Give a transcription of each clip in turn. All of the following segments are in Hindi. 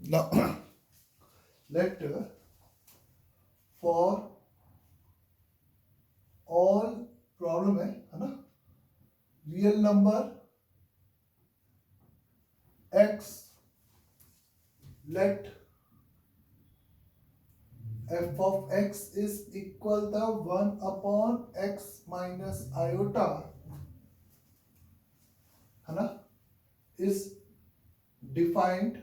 Now let for all problem है ना, real number x, let f of x is equal to 1 upon x minus iota, है ना, is defined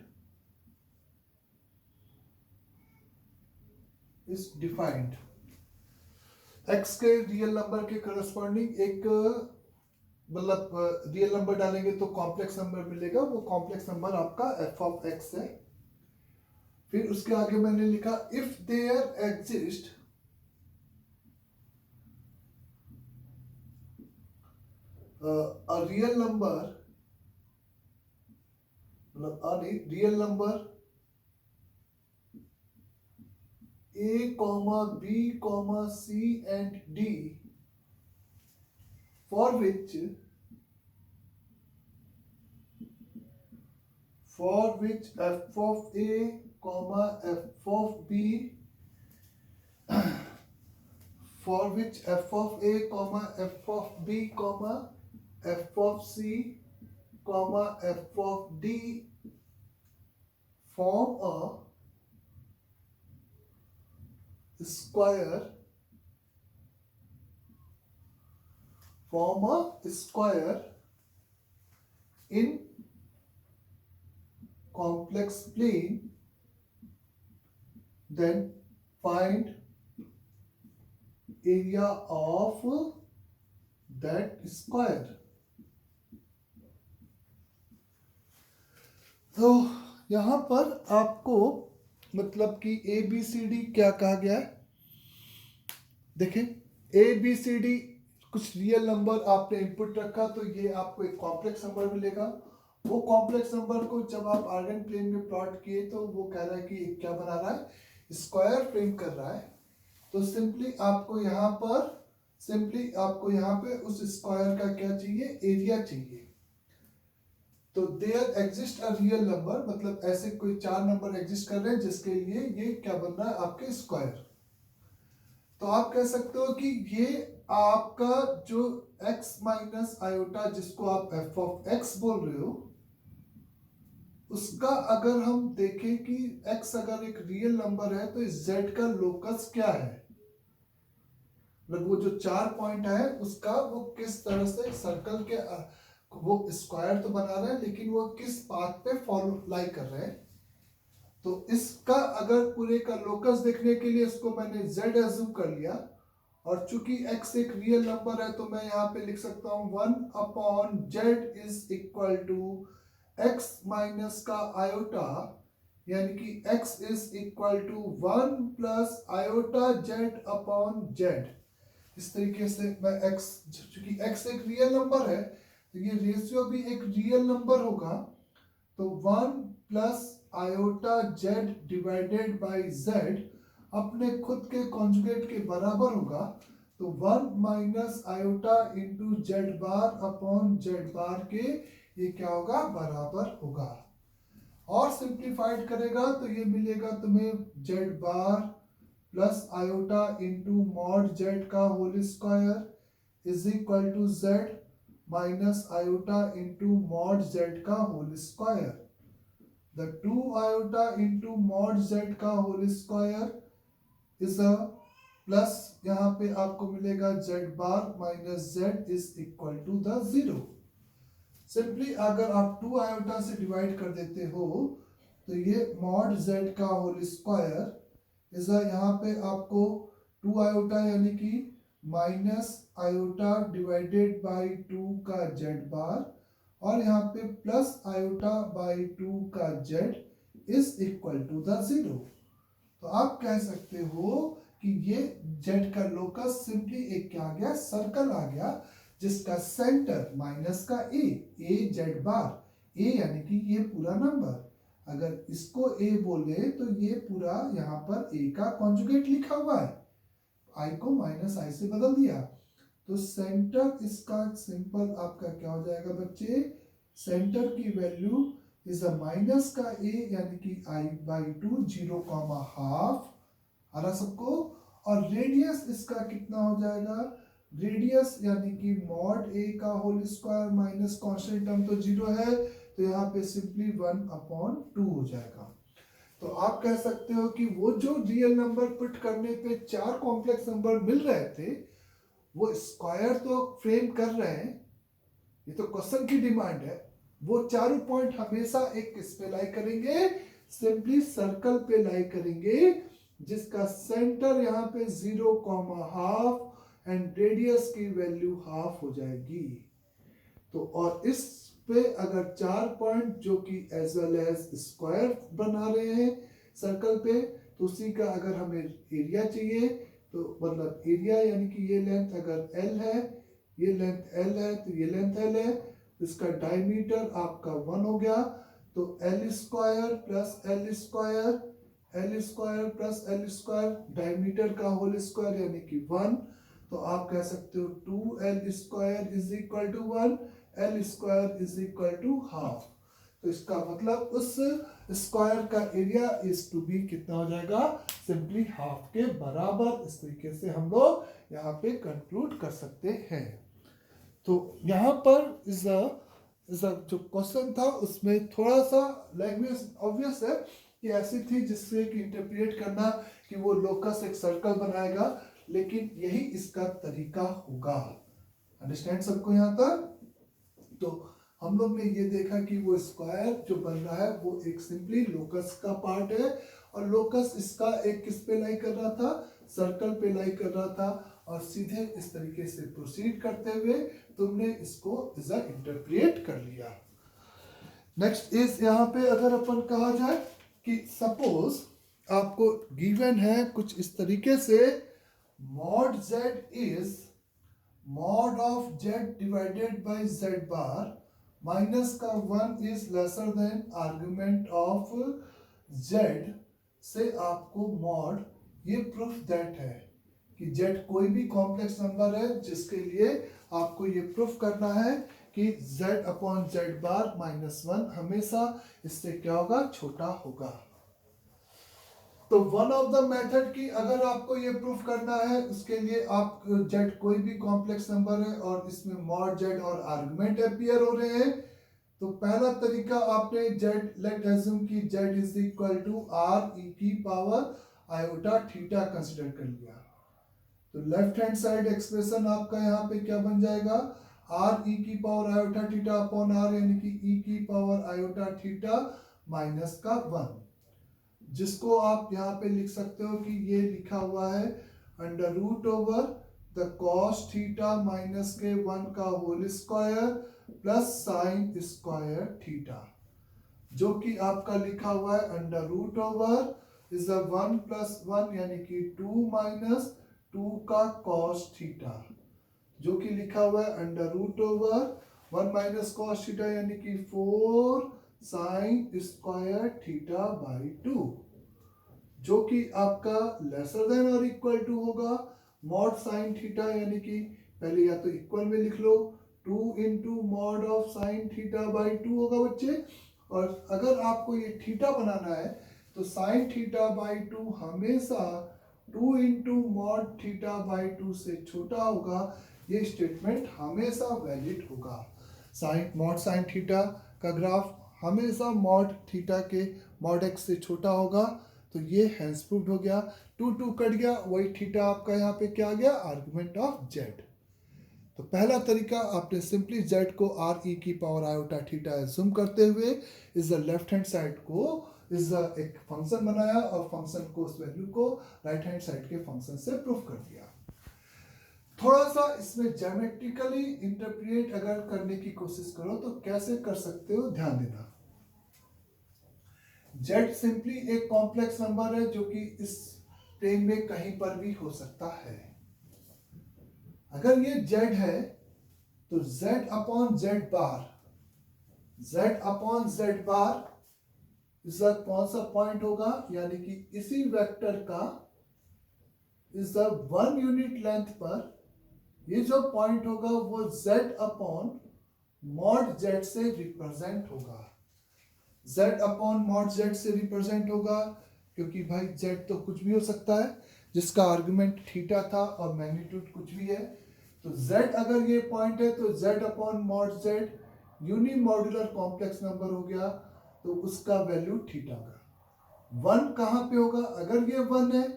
x के रियल नंबर के करस्पॉन्डिंग एक मतलब रियल नंबर डालेंगे तो कॉम्प्लेक्स नंबर मिलेगा, वो कॉम्प्लेक्स नंबर आपका f ऑफ x है। फिर उसके आगे मैंने लिखा if there exist a real number, मतलब a real number a comma b comma c and d for which f of a comma f of b for which f of a comma f of b comma f of c comma f of d form a square in complex plane, then find area of that square। तो यहां पर आपको मतलब कि ए बी सी डी क्या कहा गया है, देखें ए बी सी डी कुछ रियल नंबर आपने इनपुट रखा तो ये आपको एक कॉम्प्लेक्स नंबर मिलेगा। वो कॉम्प्लेक्स नंबर को जब आप आर्गन प्लेन में प्लॉट किए तो वो कह रहा है कि क्या बना रहा है, स्क्वायर फ्रेम कर रहा है। तो सिंपली आपको यहाँ पे उस स्क्वायर का क्या चाहिए, एरिया चाहिए। तो there exist a real number, मतलब ऐसे कोई चार नंबर एग्जिस्ट कर रहे हैं जिसके लिए ये क्या बन रहा है, आपके स्क्वायर। तो आप कह सकते हो कि ये आपका जो x माइनस आयोटा जिसको आप f ऑफ x बोल रहे हो, उसका अगर हम देखें कि x अगर एक रियल नंबर है तो इस z का लोकस क्या है, मतलब वो जो चार पॉइंट है उसका वो किस तरह से सर्कल के वो स्क्वायर तो बना रहा है लेकिन वो किस पाथ पे फॉलो लाई कर रहे हैं। तो इसका अगर पूरे का लोकस देखने के लिए इसको मैंने z एज्यूम कर लिया, और चूंकि x एक रियल नंबर है तो मैं यहाँ पे लिख सकता हूँ 1 upon z is equal to x minus का आयोटा, यानी कि x is equal to 1 plus iota z upon z। इस तरीके से मैं x, चूंकि x एक रियल नंबर है तो ये रेशियो भी एक रियल नंबर होगा, तो 1 plus iota z divided by z अपने खुद के कॉन्जुगेट के बराबर होगा। तो 1 minus iota into z bar upon z bar के ये क्या होगा, बराबर होगा। और सिंप्लीफाइड करेगा तो ये मिलेगा तुम्हें z bar plus iota into mod z का whole square is equal to z minus iota into mod z का whole square. The 2 iota into mod z का whole square is a plus, यहाँ पे आपको मिलेगा z bar minus z is equal to the 0। Simply अगर आप 2 iota से डिवाइड कर देते हो तो ये mod z का होल स्क्वायर इज अ, यहाँ पे आपको 2 iota यानी कि माइनस आयोटा डिवाइडेड बाय 2 का z बार, और यहाँ पे प्लस आयोटा बाई 2 का z is equal to the 0। तो आप कह सकते हो कि ये z का लोकस सिंपली एक क्या आ गया, सर्कल आ गया जिसका सेंटर माइनस का a z बार, a यानी कि ये पूरा नंबर, अगर इसको a बोले तो ये पूरा यहाँ पर a का कॉन्जुगेट लिखा हुआ है, i को माइनस i से बदल दिया। तो सेंटर इसका सिंपल आपका क्या हो जाएगा बच्चे, सेंटर की वैल्यू इज द माइनस का a यानी कि I/2 0,12 आ रहा सबको। और रेडियस इसका कितना हो जाएगा, रेडियस यानी कि मॉड a का whole square minus constant term तो 0 है, तो यहाँ पे सिंपली 1/2 हो जाएगा। तो आप कह सकते हो कि वो जो रियल नंबर पुट करने पे 4 कॉम्प्लेक्स नंबर मिल रहे थे, वो स्क्वायर तो फ्रेम कर रहे हैं, ये तो क्वेश्चन की डिमांड है। वो चारों पॉइंट हमेशा एक किस पे लाई करेंगे, सिंपली सर्कल पे लाई करेंगे, जिसका सेंटर यहाँ पे 0,12 एंड रेडियस की वैल्यू हाफ हो जाएगी। तो और इस पे अगर 4 पॉइंट जो कि एज वेल एज स्क्वायर बना रहे हैं सर्कल पे, तो उसी का अगर हमें एरिया चाहिए, तो मतलब एरिया यानी कि ये लेंथ अगर L है, ये लेंथ L है, तो ये लेंथ L है, इसका डायमीटर आपका 1 हो गया। तो L square plus L square, L square plus L square, diameter का होल स्क्वायर यानी कि 1। तो आप कह सकते हो 2L square is equal to 1, L square is equal to half. तो इसका मतलब उस स्क्वायर का एरिया इज टू बी कितना हो जाएगा, सिंपली हाफ के बराबर। इस तरीके से हम लोग यहाँ पे कंक्लूड कर सकते हैं। तो यहाँ पर इज जो क्वेश्चन था उसमें थोड़ा सा लैंग्वेज ऑब्वियस है कि ऐसी थी जिससे कि इंटरप्रेट करना कि वो लोकस एक सर्कल बनाएगा, लेकिन यही इसका तरीका होगा। अंडरस्टैंड सबको यहाँ तक? तो हम लोग ने ये देखा कि वो स्क्वायर जो बन रहा है वो एक सिंपली लोकस का पार्ट है, और लोकस इसका एक किस पे लाई कर रहा था, सर्कल पे लाई कर रहा था। और सीधे इस तरीके से प्रोसीड करते हुए तुमने इसको इज इंटरप्रेट कर लिया। नेक्स्ट इज यहाँ पे अगर अपन कहा जाए कि सपोज आपको गिवन है कुछ इस तरीके से, mod z is mod of z divided by z bar minus का 1 is lesser then argument of z से आपको मॉड, ये प्रूफ दैट है कि z कोई भी कॉम्प्लेक्स नंबर है जिसके लिए आपको ये प्रूफ करना है कि z अपॉन z बार -1 हमेशा इससे क्या होगा, छोटा होगा। तो वन ऑफ द मेथड की अगर आपको ये प्रूफ करना है, उसके लिए आप z कोई भी कॉम्प्लेक्स नंबर है और इसमें मॉड z और आर्गुमेंट अपीयर हो रहे हैं, तो पहला तरीका आपने z लेट अज्यूम की z is equal to r e की पावर आयोटा थीटा कंसीडर कर लिया। तो लेफ्ट हैंड साइड एक्सप्रेशन आपका यहाँ पे क्या बन जाएगा, r e की power iota theta upon r यानी कि e की पावर आयोटा थीटा माइनस का 1, जिसको आप यहाँ पे लिख सकते हो कि ये लिखा हुआ है under root over the cos theta minus के 1 का whole square plus sine square theta, जो कि आपका लिखा हुआ है under root over is 1 plus 1 यानी कि 2 माइनस 2 का कॉस थीटा, जो कि लिखा हुआ है under root over 1 minus cos theta यानी कि 4 साइन स्क्वायर थीटा बाई 2, जो कि आपका लेसर देन और इक्वल टू होगा मॉड साइन थीटा, यानी कि पहले या तो इक्वल में लिख लो 2 into mod of sine theta by 2 होगा बच्चे। और अगर आपको ये थीटा बनाना है तो साइन थीटा बाई 2 हमेशा 2 इंटू मॉड थीटा बाई 2 से छोटा होगा। ये स्टेटमेंट हमेशा वैलिड होगा। साइन मॉड साइन थीटा का ग्राफ हमेशा मॉड थीटा के मॉड एक्स से छोटा होगा। तो ये हैंस प्रूव्ड हो गया। 2 2 कट गया, वही थीटा आपका यहाँ पे क्या आ गया, आर्गुमेंट ऑफ जेड। तो पहला तरीका आपने सिंपली जेड को आर ई की पावर आयोटा थीटा एज्यूम करते हुए इस लेफ्ट हैंड साइड को इस एक फंक्शन बनाया और फंक्शन को उस वैल्यू को राइट हैंड साइड के फंक्शन से प्रूफ कर दिया। थोड़ा सा इसमें ज्योमेट्रिकली इंटरप्रेट अगर करने की कोशिश करो तो कैसे कर सकते हो, ध्यान देना। z सिंपली एक कॉम्प्लेक्स नंबर है जो कि इस प्लेन में कहीं पर भी हो सकता है। अगर ये z है तो z अपॉन z बार, z अपॉन z बार इसका कौन सा पॉइंट होगा, यानी कि इसी वेक्टर का इस 1 यूनिट लेंथ पर ये जो पॉइंट होगा वो z अपॉन मॉड z से रिप्रेजेंट होगा। z अपॉन मॉड z से रिप्रेजेंट होगा, क्योंकि भाई z तो कुछ भी हो सकता है जिसका आर्गुमेंट थीटा था और मैग्नीट्यूड कुछ भी है। तो z अगर ये पॉइंट है तो z upon mod z unimodular complex number हो गया, तो उसका वैल्यू थीटा का 1 कहाँ पे होगा? अगर ये 1 है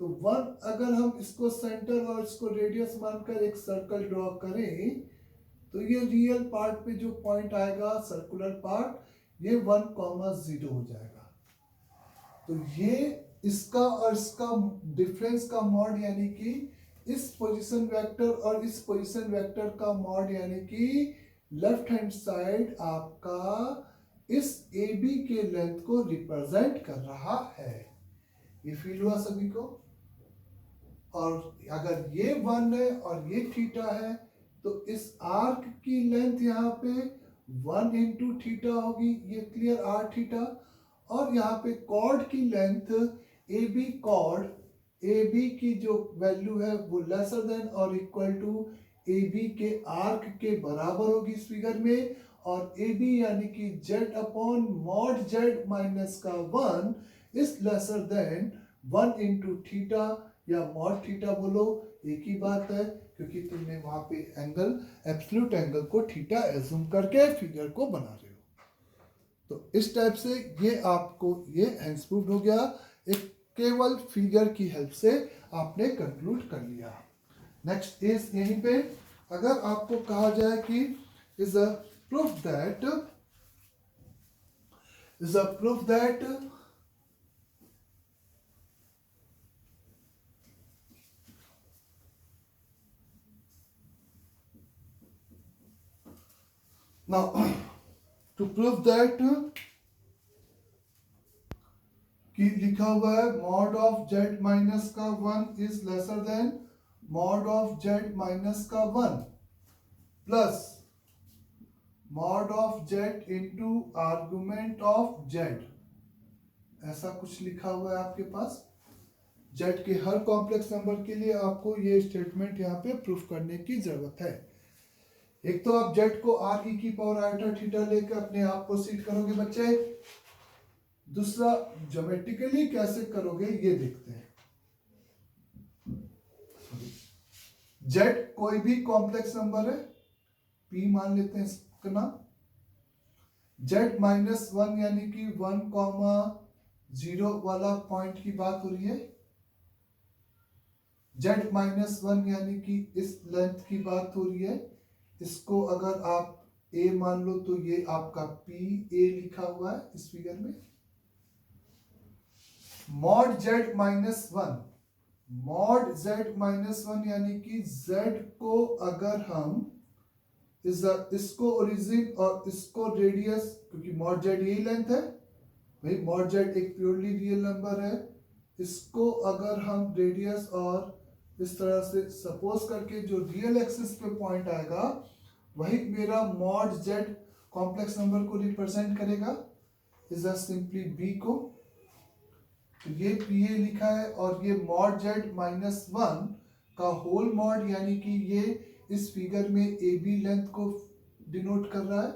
तो 1 अगर हम इसको सेंटर और इसको रेडियस मानकर एक सर्कल ड्रॉ करें तो ये रियल पार्ट पे जो पॉइंट आएगा सर्कुलर पार्ट ये 1,0 हो जाएगा। तो ये इसका और इसका डिफरेंस का मॉड यानी कि इस पोजीशन वेक्टर और इस पोजीशन वेक्टर का मॉड यानी कि लेफ्ट हैंड साइड आपका इस AB के लेंथ को रिप्रेजेंट कर रहा है। ये फील हुआ सभी को? और अगर ये 1 है और ये थीटा है तो इस आर्क की लेंथ यहाँ पे 1 इंटू थीटा होगी, ये क्लियर आर थीटा। और यहाँ पे कॉर्ड की लेंथ AB कॉर्ड, AB की जो वैल्यू है वो लेसर देन और इक्वल टू AB के आर्क के बराबर होगी इस फिगर में। और AB यानी कि Z upon mod Z minus का 1 is lesser then 1 into theta या मॉड थीटा, बोलो एक ही बात है, क्योंकि तुमने वहां पे एंगल एब्सोल्यूट एंगल को थीटा एज्यूम करके फिगर को बना रहे हो। तो इस टाइप से ये आपको ये हेंस प्रूव्ड हो गया, एक केवल फिगर की हेल्प से आपने कंक्लूड कर लिया। नेक्स्ट इज यहीं पे अगर आपको कहा जाए कि is a proof that now to prove that कि लिखा हुआ है मॉड ऑफ z माइनस का 1 is lesser then mod of z minus का 1 plus mod of z into argument of z, ऐसा कुछ लिखा हुआ है आपके पास। z के हर कॉम्प्लेक्स नंबर के लिए आपको ये स्टेटमेंट यहाँ पे प्रूफ करने की जरूरत है। एक तो आप z को r e की पावर आयोटा थीटा लेकर अपने आप प्रोसीड करोगे बच्चे, दूसरा ज्योमेट्रिकली कैसे करोगे ये देखते हैं। z कोई भी कॉम्प्लेक्स नंबर है, p मान लेते हैं इसका नाम, z माइनस 1 यानी कि 1,0 वाला पॉइंट की बात हो रही है, z माइनस 1 यानी कि इस लेंथ की बात हो रही है। इसको अगर आप a मान लो तो ये आपका p a लिखा हुआ है इस फिगर में। Mod z minus 1, mod z minus 1 यानी कि z को अगर हम इसको ओरिजिन और इसको रेडियस, क्योंकि मॉड z यही लेंथ है भाई, मॉड z एक प्योरली रियल नंबर है, इसको अगर हम रेडियस और इस तरह से सपोज करके जो रियल एक्सिस पे पॉइंट आएगा वही मेरा मॉड z कॉम्प्लेक्स नंबर को रिप्रेजेंट करेगा, इज सिंपली b को। तो ये pa लिखा है और ये मॉड z माइनस 1 का होल मॉड यानी कि ये इस फिगर में AB लेंथ को डिनोट कर रहा है,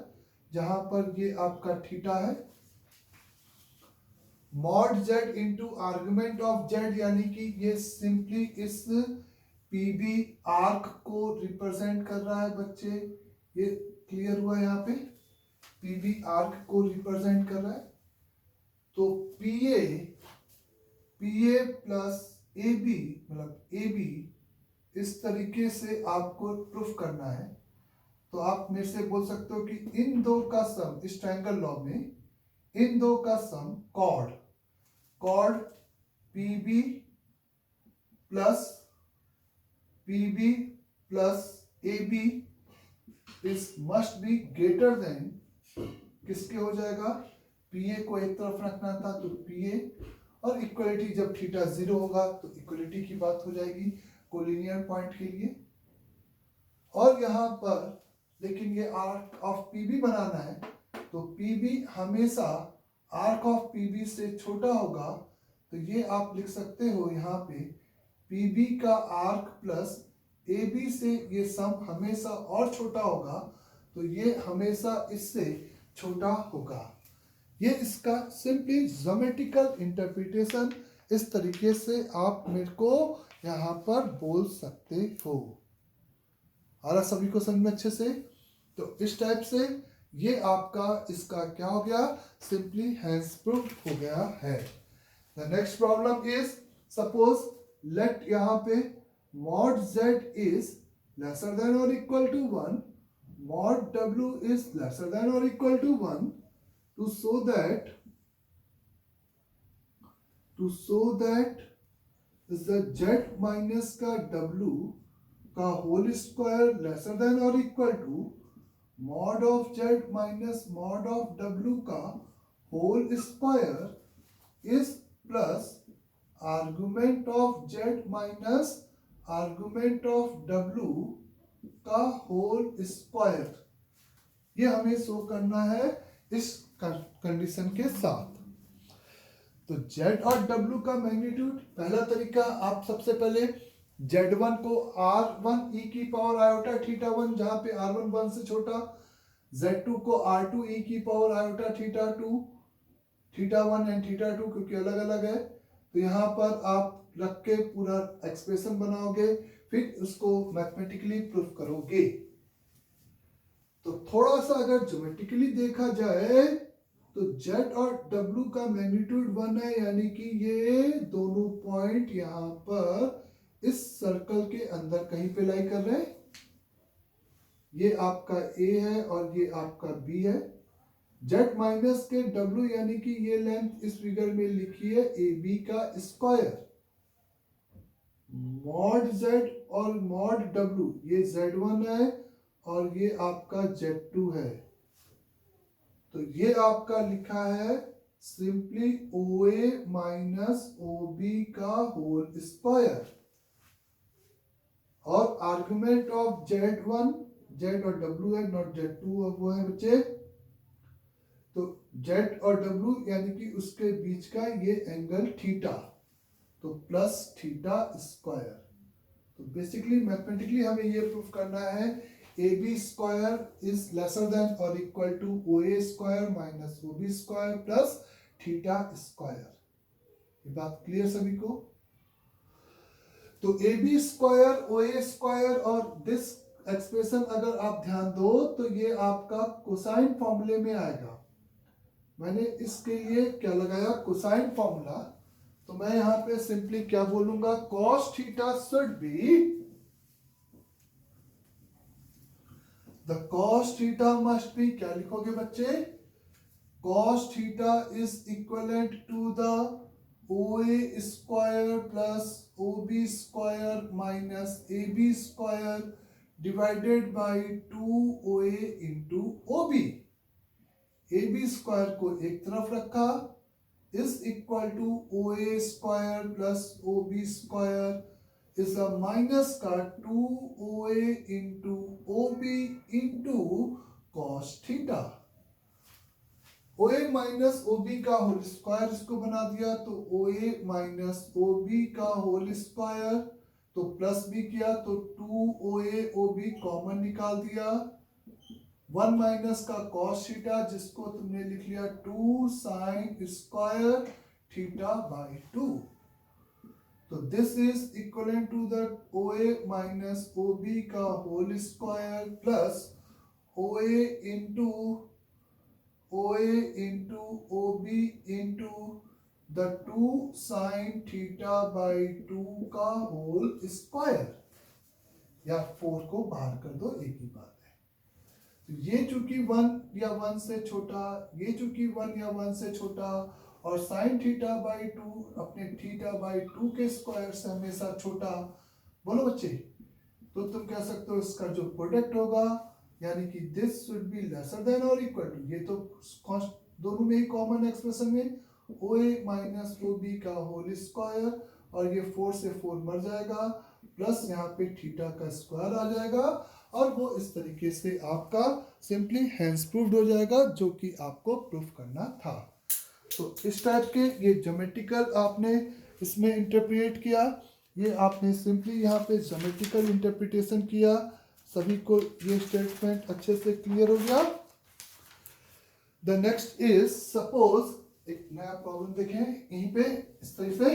जहां पर ये आपका थीटा है। Mod z into argument of z यानी कि ये सिंपली इस PB आर्क को रिप्रेजेंट कर रहा है बच्चे, ये क्लियर हुआ यहाँ पे, PB आर्क को रिप्रेजेंट कर रहा है। तो PA प्लस AB मतलब AB इस तरीके से आपको प्रूफ करना है। तो आप मेरे से बोल सकते हो कि इन दो का सम, इस ट्रायंगल लॉ में इन दो का sum chord PB plus AB is must be greater than, किसके हो जाएगा, PA को एक तरफ रखना था तो PA, और इक्वलिटी जब थीटा 0 होगा तो इक्वलिटी की बात हो जाएगी कोलिनियर पॉइंट के लिए। और यहाँ पर लेकिन ये आर्क ऑफ PB बनाना है तो PB हमेशा आर्क ऑफ PB से छोटा होगा, तो ये आप लिख सकते हो यहाँ पे PB का आर्क प्लस AB से ये सम हमेशा और छोटा होगा, तो ये हमेशा इससे छोटा होगा। ये इसका सिंपली ज्योमेट्रिकल इंटरप्रिटेशन, इस तरीके से आप मेरे को यहाँ पर बोल सकते हो। आ रहा सभी को समझ में अच्छे से? तो इस टाइप से ये आपका इसका क्या हो गया, सिंपली हैंस प्रूफ हो गया है। The next problem is suppose let यहाँ पे mod z is lesser than or equal to 1, mod w is lesser than or equal to 1, to show that is the z minus का w का होल स्क्वायर लेसर देन और equal to mod of z minus mod of w का whole square is plus argument of z minus argument of w का होल स्क्वायर। ये हमें शो करना है इस कंडीशन के साथ। तो z और w का मैग्नीट्यूड, पहला तरीका आप सबसे पहले z1 को r1 e की पावर आयोटा थीटा 1 जहां पे r1 1 से छोटा, z2 को r2 e की power iota theta 2 theta 1 and theta 2 क्योंकि अलग अलग है। तो यहाँ पर आप रख के पूरा एक्सप्रेशन बनाओगे, फिर उसको मैथमेटिकली प्रूफ करोगे। तो थोड़ा सा अगर ज्योमेट्रिकली देखा जाए तो z और w का मैग्नीट्यूड 1 है, यानी कि ये दोनों पॉइंट यहाँ पर इस सर्कल के अंदर कहीं पे लाई कर रहे हैं। ये आपका a है और ये आपका b है। z माइनस के w यानी कि ये लेंथ इस फिगर में लिखी है ab का स्क्वायर, मॉड z और मॉड w ये z1 है और ये आपका z2 है। तो ये आपका लिखा है सिंपली OA माइनस OB का होल स्क्वायर, और आर्गुमेंट ऑफ z1 z और w है, नॉट z2 वो है बच्चे। तो z और w यानी कि उसके बीच का ये एंगल थीटा, तो प्लस थीटा स्क्वायर। तो बेसिकली मैथमेटिकली हमें ये प्रूफ करना है AB square is lesser than और equal to OA square minus OB square plus theta square. ये बात क्लियर सभी को? तो AB स्क्वायर OA स्क्वायर और दिस एक्सप्रेशन अगर आप ध्यान दो तो ये आपका कोसाइन फॉर्मूले में आएगा। मैंने इसके लिए क्या लगाया, कोसाइन फॉर्मूला। तो मैं यहां पे सिंपली क्या बोलूंगा, cos theta should be, the cos theta must be, क्या लिखोगे बच्चे, cos theta is equivalent to the OA square plus OB square minus AB square divided by 2OA into OB। AB square को एक तरफ रखा is equal to OA square plus OB square is a minus का 2OA into OB into cos theta. OA minus OB का होल स्क्वायर इसको बना दिया, तो OA माइनस OB का होल स्क्वायर, तो प्लस भी किया तो 2OA OB कॉमन निकाल दिया, 1 माइनस का कॉस थीटा जिसको तुमने लिख लिया 2 साइन स्क्वायर थीटा बाई 2। तो this is equivalent to the OA minus OB का whole square plus OA into OB into the 2 sine theta by 2 का होल स्क्वायर, या 4 को बाहर कर दो, एक ही बात है। तो ये चूंकि 1 या 1 से छोटा, ये चूंकि 1 या 1 से छोटा, और साइन थीटा बाई 2 अपने थीटा बाई 2 के स्क्वायर से हमेशा छोटा, बोलो बच्चे। तो तुम कह सकते हो इसका जो प्रोडक्ट होगा यानी कि this should be lesser than और इक्वल टू, ये तो दोनों में ही कॉमन एक्सप्रेशन में OA माइनस OB का होल स्क्वायर, और ये 4 से 4 मर जाएगा, प्लस यहाँ पे थीटा का स्क्वायर आ जाएगा, और वो इस तरीके से आपका सिंपली हैंस प्रूव्ड हो जाएगा जो कि आपको प्रूफ करना था। तो इस टाइप के ये ज्योमेट्रिकल आपने इसमें इंटरप्रेट किया, ये आपने सिंपली यहाँ पे ज्योमेट्रिकल इंटरप्रिटेशन किया। सभी को ये स्टेटमेंट अच्छे से क्लियर हो गया? द नेक्स्ट इज सपोज एक नया प्रॉब्लम देखें यहीं पे इस तरह से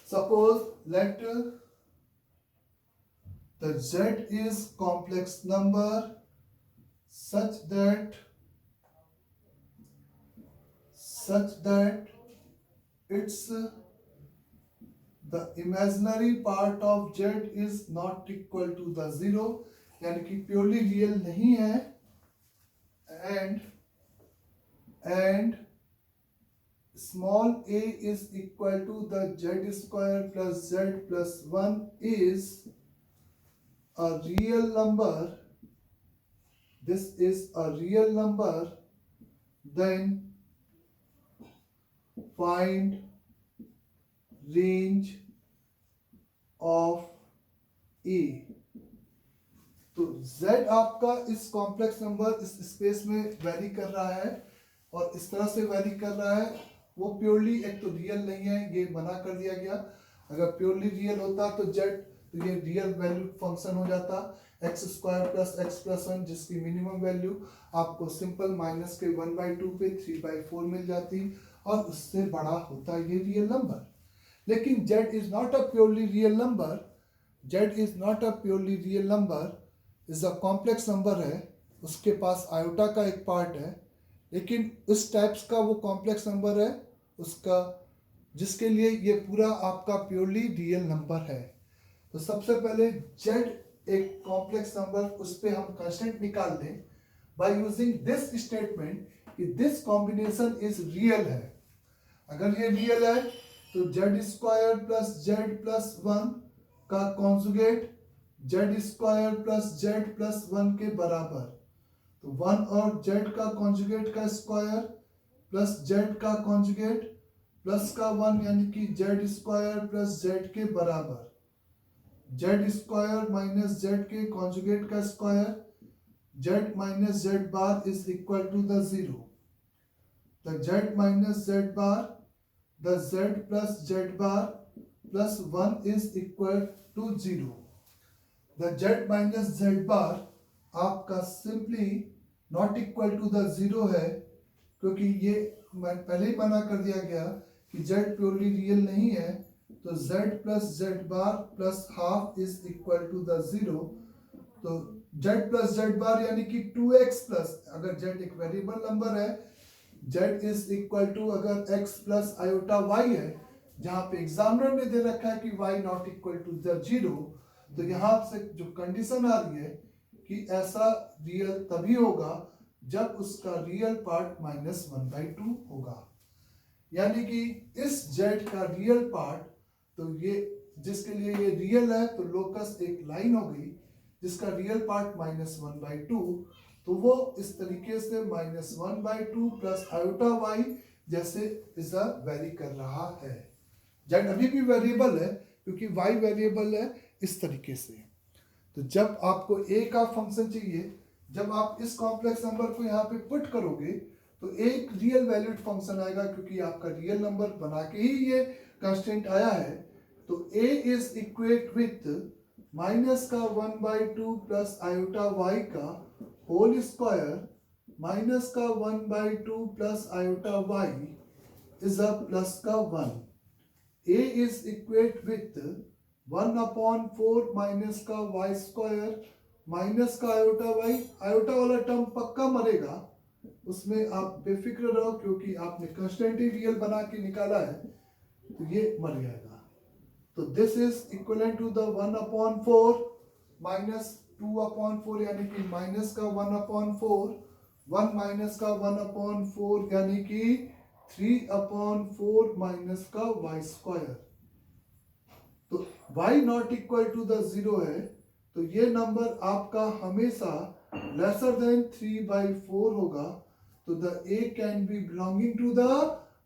suppose let the z is complex number such that it's the imaginary part of z is not equal to the zero यानी कि प्योरली रियल नहीं है and small a is equal to the z square plus z plus 1 is a real number, this is a real number, then find range of a. तो z आपका इस कॉम्प्लेक्स नंबर इस स्पेस में वेरी कर रहा है और इस तरह से वेरी कर रहा है, वो प्योरली एक तो रियल नहीं है, ये मना कर दिया गया। अगर प्योरली रियल होता तो z तो ये रियल वैल्यू फंक्शन हो जाता x square plus x plus 1 जिसकी मिनिमम वैल्यू आपको सिंपल माइनस के 1/2 पे 3/4 मिल जाती और उससे बड़ा होता ये रियल नंबर। लेकिन z is not a purely real number, z is not a purely real number, is a complex number है, उसके पास आयोटा का एक पार्ट है, लेकिन उस टाइप्स का वो कॉम्प्लेक्स नंबर है उसका जिसके लिए ये पूरा आपका प्योरली रियल नंबर है। तो सबसे पहले z एक कॉम्प्लेक्स नंबर उस पे हम कांस्टेंट निकाल दें बाय यूजिंग दिस स्टेटमेंट कि दिस कॉम्बिनेशन इज रियल है। अगर ये रियल है तो z square plus z plus 1 का conjugate z square plus z plus 1 के बराबर, तो 1 और z का कॉन्जुगेट का स्क्वायर प्लस z का कॉन्जुगेट प्लस का 1 यानी कि z स्क्वायर प्लस z के बराबर, z स्क्वायर माइनस z के कॉन्जुगेट का square, z minus z bar is equal to the 0, the z minus z bar, the z plus z bar plus 1 is equal to 0। The z minus z bar आपका simply not equal to the 0 है क्योंकि ये पहले ही मना कर दिया गया कि z प्योरली रियल नहीं है, तो z plus z bar plus half is equal to the 0। तो z प्लस z बार यानी कि 2x प्लस, अगर z एक वेरिएबल नंबर है, z इज इक्वल टू अगर x प्लस आयोटा y है, जहां पे एग्जामिनर ने दे रखा है कि y not equal to the 0, तो यहाँ से जो कंडीशन आ रही है कि ऐसा रियल तभी होगा जब उसका रियल पार्ट -1/2 होगा, यानी कि इस z का रियल पार्ट, तो ये जिसके लिए ये रियल है तो लोकस एक लाइन हो गई जिसका रियल पार्ट -1/2, तो वो इस तरीके से -1/2 प्लस आयोटा y जैसे इसे वेरी कर रहा है। z अभी भी वेरिएबल है क्योंकि y वेरिएबल है इस तरीके से। तो जब आपको a का फंक्शन चाहिए, जब आप इस कॉम्प्लेक्स नंबर को यहाँ पे पुट करोगे तो एक रियल वैल्यूड फंक्शन आएगा क्योंकि आपका रियल नंबर बना के ही ये कांस्टेंट आया है। तो a is equate with minus का 1/2 प्लस आयोटा y का होल स्क्वायर माइनस का 1/2 plus iota y is a plus का 1। a is equate with 1/4 minus का y स्क्वायर माइनस का आयोटा y, आयोटा वाला टर्म पक्का मरेगा, उसमें आप बेफिक्र रहो क्योंकि आपने कांस्टेंट ही रियल बना के निकाला है, तो ये मर जाएगा। तो this is equivalent to the 1/4 minus 2/4 यानी कि माइनस का 1/4, 1 माइनस का 1/4 यानी कि 3/4 माइनस का y स्क्वायर। तो y not equal to the 0 है, तो ये नंबर आपका हमेशा लेसर देन 3/4 होगा। तो the a can be belonging to the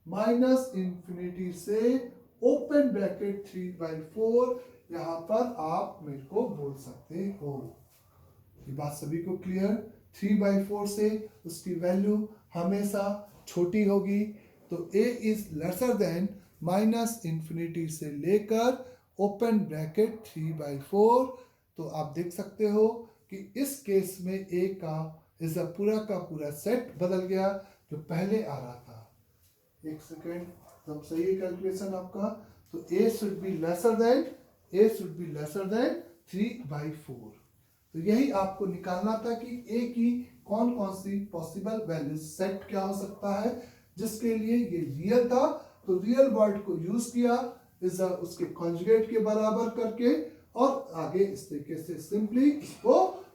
minus infinity से ओपन ब्रैकेट 3/4, यहाँ पर आप मेरे को बोल सकते हो। ये बात सभी को क्लियर? 3/4 से उसकी वैल्यू हमेशा छोटी होगी, तो a is lesser then minus infinity से लेकर ओपन ब्रैकेट 3/4। तो आप देख सकते हो कि इस केस में ए का पूरा सेट बदल गया जो पहले आ रहा था। एक सेकेंड, एकदम सही है कैलकुलेशन आपका। तो ए शुड बी लेसर देन 3/4। तो यही आपको निकालना था कि ए की कौन कौन सी पॉसिबल वैल्यूज सेट क्या हो सकता है, जिसके लिए ये रियल था। तो रियल वर्ड को यूज किया उसके कॉन्जुगेट के बराबर करके, और आगे इस तरीके से सिंपली इसको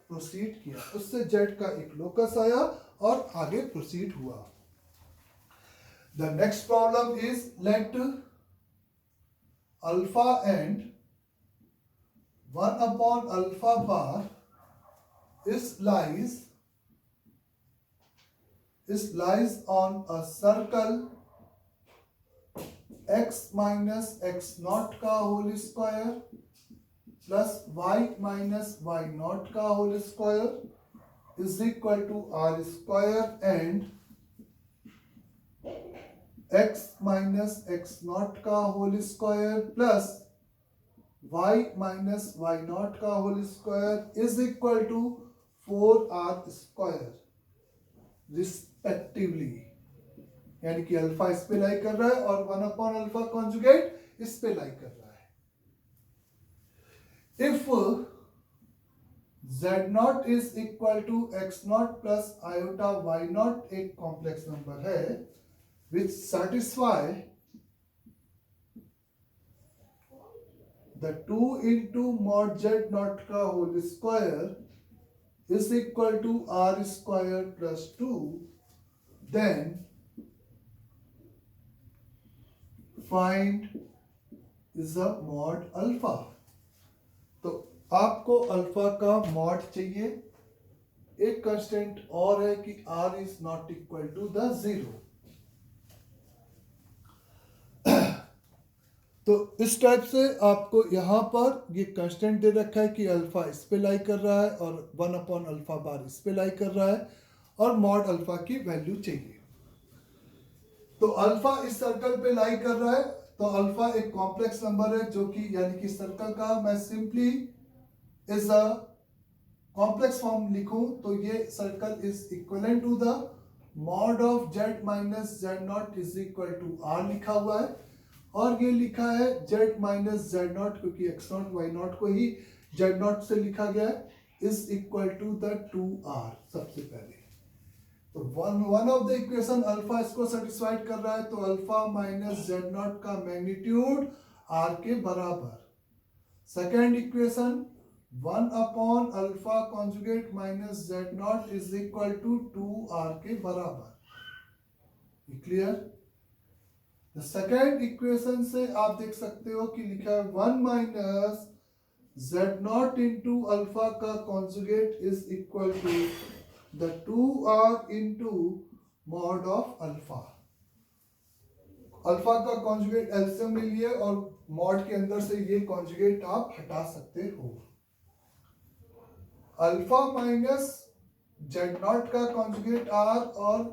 प्रोसीड किया। उससे जेड का एक लोकस आया और आगे प्रोसीड हुआ। The next problem is let alpha and 1 upon alpha bar lies on a circle x minus x naught का whole square plus y minus y naught का whole square is equal to r square and x minus x naught का whole square plus y minus y naught का whole square is equal to 4r square respectively. यानी कि अल्फा इस पे लाई कर रहा है और 1 अपॉन अल्फा कॉन्जुगेट इस पे लाई कर रहा है। If z not is equal to x not plus iota y not एक कॉम्प्लेक्स नंबर है which satisfy the 2 into mod z naught का whole square is equal to r square plus 2, then find is a mod alpha। तो आपको अल्फा का मॉड चाहिए। एक कंस्टेंट और है कि r is not equal to the 0। तो इस टाइप से आपको यहाँ पर ये कांस्टेंट दे रखा है कि अल्फा इस पे लाई कर रहा है और 1 अपॉन अल्फा बार इस पे लाई कर रहा है और मॉड अल्फा की वैल्यू चाहिए। तो अल्फा इस सर्कल पे लाई कर रहा है, तो अल्फा एक कॉम्प्लेक्स नंबर है जो कि यानी कि सर्कल का मैं simply is a complex form लिखूं तो ये circle is equivalent to the mod of z minus z not is equal to r लिखा हुआ है, और ये लिखा है z माइनस z नॉट क्योंकि x नॉट y नॉट को ही z नॉट से लिखा गया है is equal to the 2r। सबसे पहले तो one of the equation alpha इसको सेटिस्फाइड कर रहा है, तो अल्फा माइनस z नॉट का मैग्नीट्यूड r के बराबर। Second equation 1 upon alpha conjugate minus z not is equal to 2r के बराबर। क्लियर? सेकेंड इक्वेशन से आप देख सकते हो कि लिखा है 1 minus z naught into alpha का conjugate is equal to the 2r into mod of alpha. Alpha का कॉन्जुगेट एलसीएम ले लिए और मॉड के अंदर से ये कॉन्जुगेट आप हटा सकते हो। अल्फा माइनस z नॉट का कॉन्जुगेट r और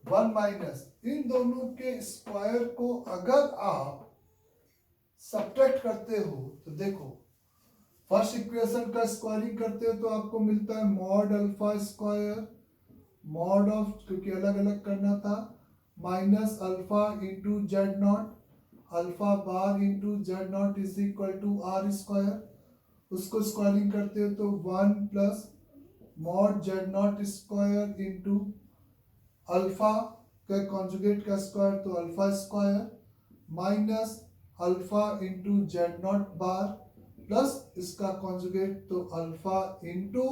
1 माइनस इन दोनों के स्क्वायर को अगर आप सब्ट्रैक्ट करते हो तो देखो फर्स्ट इक्वेशन का स्क्वायरिंग करते हो तो आपको मिलता है mod alpha square mod of, क्योंकि अलग अलग करना था, minus alpha into z not alpha bar into z not is equal to r square. उसको स्क्वायरिंग करते हो तो 1 plus mod z not square into alpha का कॉन्जुगेट का स्क्वायर तो alpha square minus alpha into z not bar plus इसका कॉन्जुगेट तो alpha into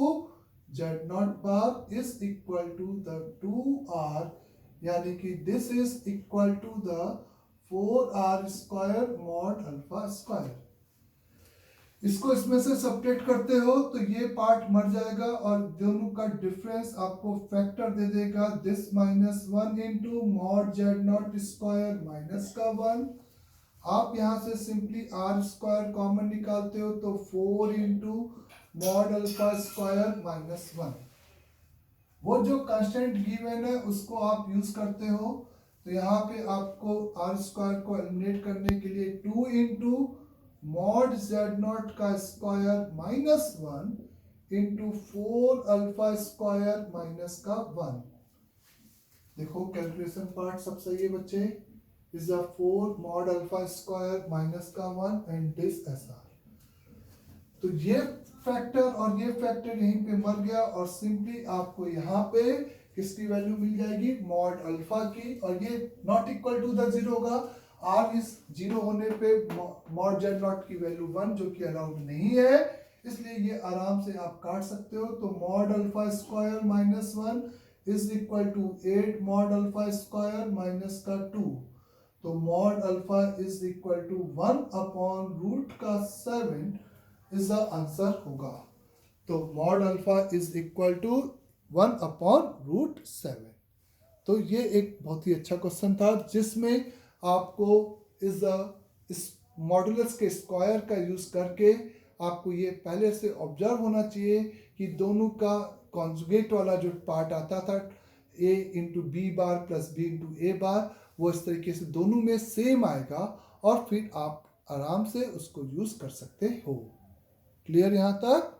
z not bar is equal to the 2r, यानी कि this is equal to the 4r square mod alpha square. इसको इसमें से सब्ट्रैक्ट करते हो तो ये पार्ट मर जाएगा और दोनों का डिफरेंस आपको फैक्टर दे देगा this minus 1 into mod z not square minus का 1। आप यहाँ से सिंपली आर स्क्वायर कॉमन निकालते हो तो 4 into mod alpha square minus 1। वो जो कांस्टेंट गिवन है उसको आप यूज करते हो, तो यहाँ पे आपको आर स्क्वायर को एलिमिनेट करने के लिए 2 इंटू मॉड जेड नॉट का square minus 1 into 4 alpha square minus का 1। देखो कैलकुलेशन पार्ट सब सही है बच्चे। Is a 4 mod alpha square minus का 1 एंड दिस एसआर। तो ये फैक्टर और ये फैक्टर यहीं पे मर गया और सिंपली आपको यहाँ पे किसकी वैल्यू मिल जाएगी, मॉड अल्फा की, और ये not equal to the zero होगा। आर इस जीरो होने पे मॉड जेड नॉट की वैल्यू 1 जो कि अलाउड नहीं है, इसलिए ये आराम से आप काट सकते हो। तो mod alpha square minus 1 is equal to 8 mod alpha square minus का 2। तो mod alpha is equal to 1 upon root का 7 इज द आंसर होगा। तो mod alpha is equal to 1 upon root 7। तो ये एक बहुत ही अच्छा क्वेश्चन था जिसमें आपको इस मॉडुलस के स्क्वायर का यूज करके आपको ये पहले से ऑब्जर्व होना चाहिए कि दोनों का कॉन्जुगेट वाला जो पार्ट आता था a into B bar plus B into A bar, वो इस तरीके से दोनों में सेम आएगा और फिर आप आराम से उसको यूज कर सकते हो। क्लियर यहाँ तक?